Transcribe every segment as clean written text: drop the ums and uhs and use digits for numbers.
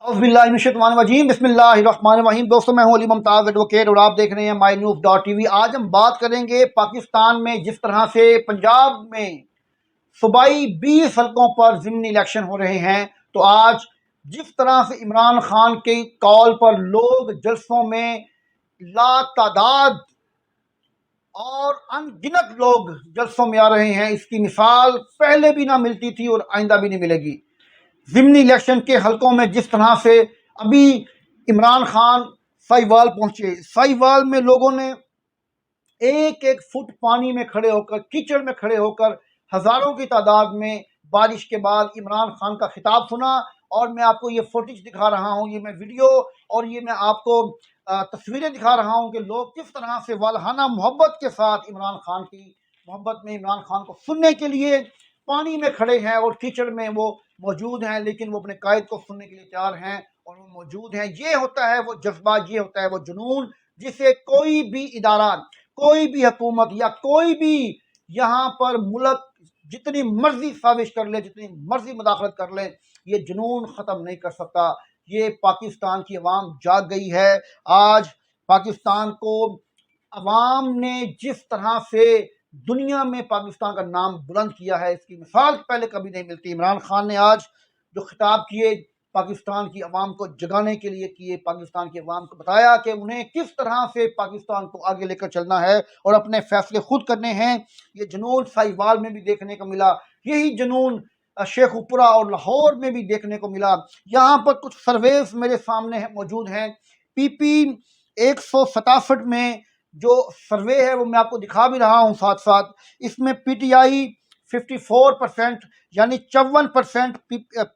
औज़ुबिल्लाहिमिनश्शैतानिर्रजीम बिस्मिल्लाहिर्रहमानिर्रहीम। दोस्तों, मैं हूं अली मुमताज़ एडवोकेट और आप देख रहे हैं mynews.tv। आज हम बात करेंगे पाकिस्तान में जिस तरह से पंजाब में सूबाई 20 हलकों पर ज़िमनी इलेक्शन हो रहे हैं, तो आज जिस तरह से इमरान खान के कॉल पर लोग जलसों में लातादाद और अनगिनत लोग जलसों में आ रहे हैं, इसकी मिसाल पहले भी ना मिलती थी और आइंदा भी नहीं मिलेगी। ज़िमनी इलेक्शन के हलकों में जिस तरह से अभी इमरान खान साहिवाल पहुंचे, साहिवाल में लोगों ने एक एक फुट पानी में खड़े होकर, कीचड़ में खड़े होकर, हजारों की तादाद में बारिश के बाद इमरान खान का खिताब सुना। और मैं आपको ये फुटेज दिखा रहा हूँ, ये मैं वीडियो और ये मैं आपको तस्वीरें दिखा रहा हूँ कि लोग किस तरह से वालहाना मोहब्बत के साथ इमरान खान की मोहब्बत में इमरान खान को सुनने के लिए पानी में खड़े हैं और कीचड़ में वो मौजूद हैं, लेकिन वो अपने कायद को सुनने के लिए तैयार हैं और वो मौजूद हैं। ये होता है वो जज्बा, ये होता है वो जुनून, जिसे कोई भी इदारा, कोई भी हुकूमत या कोई भी यहाँ पर मुल्क जितनी मर्जी साजिश कर ले, जितनी मर्जी मुदाखलत कर ले, ये जुनून ख़त्म नहीं कर सकता। ये पाकिस्तान की अवाम जाग गई है। आज पाकिस्तान को अवाम ने जिस तरह से दुनिया में पाकिस्तान का नाम बुलंद किया है, इसकी मिसाल पहले कभी नहीं मिलती। इमरान खान ने आज जो खिताब किए पाकिस्तान की अवाम को जगाने के लिए किए, पाकिस्तान की अवाम को बताया कि उन्हें किस तरह से पाकिस्तान को आगे लेकर चलना है और अपने फैसले खुद करने हैं। ये जुनून साहिवाल में भी देखने को मिला, यही जुनून शेखुपुरा और लाहौर में भी देखने को मिला। यहाँ पर कुछ सर्वेस मेरे सामने मौजूद हैं। PP 167 में जो सर्वे है वो मैं आपको दिखा भी रहा हूँ साथ साथ। इसमें PTI 54% यानी 54%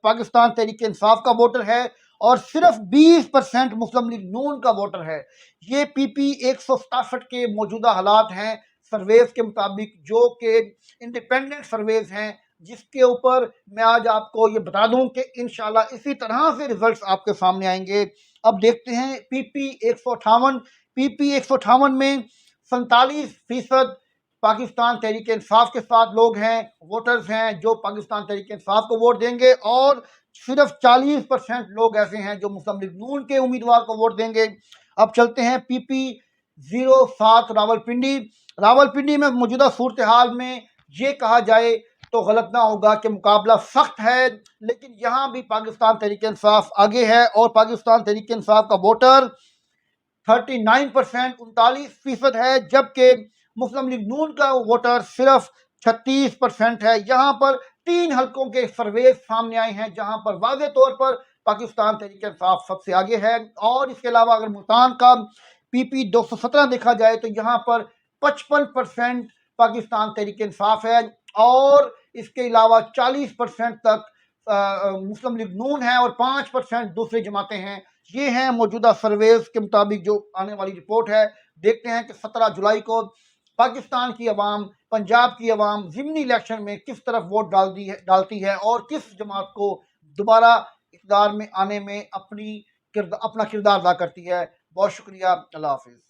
पाकिस्तान तहरीक इंसाफ का वोटर है और सिर्फ 20% मुस्लिम लीग नून का वोटर है। ये PP 167 के मौजूदा हालात हैं सर्वेस के मुताबिक, जो कि इंडिपेंडेंट सर्वेस हैं, जिसके ऊपर मैं आज आपको ये बता दूं कि इंशाल्लाह इसी तरह से रिजल्ट्स आपके सामने आएंगे। अब देखते हैं PP 158। PP 158 में 47% पाकिस्तान तहरीक इंसाफ के साथ लोग हैं, वोटर्स हैं जो पाकिस्तान तहरीक इंसाफ को वोट देंगे, और सिर्फ 40% लोग ऐसे हैं जो मुस्लिम लीग नून के उम्मीदवार को वोट देंगे। अब चलते हैं PP 07 रावलपिंडी। रावलपिंडी में मौजूदा सूरत हाल में ये कहा जाए तो गलत ना होगा कि मुकाबला सख्त है, लेकिन यहाँ भी पाकिस्तान तहरीक इंसाफ आगे है और पाकिस्तान तहरीक इंसाफ का वोटर 39% 39% है, जबकि मुस्लिम लीग नून का वोटर सिर्फ 36% है। यहाँ पर 3 हलकों के सर्वे सामने आए हैं जहाँ पर वाज़े तौर पर पाकिस्तान तहरीक इंसाफ सबसे आगे है। और इसके अलावा अगर मुल्तान का PP 217 देखा जाए तो यहाँ पर 55% पाकिस्तान तहरीक इंसाफ है और इसके अलावा 40% तक मुस्लिम लीग नून है और 5% दूसरी जमातें हैं। ये हैं मौजूदा सर्वेस के मुताबिक जो आने वाली रिपोर्ट है। देखते हैं कि 17 जुलाई को पाकिस्तान की अवाम, पंजाब की अवाम ज़िमनी इलेक्शन में किस तरफ वोट डालती है और किस जमात को दोबारा इक़्तिदार में आने में अपना किरदार अदा करती है। बहुत शुक्रिया, अल्लाह हाफ़िज़।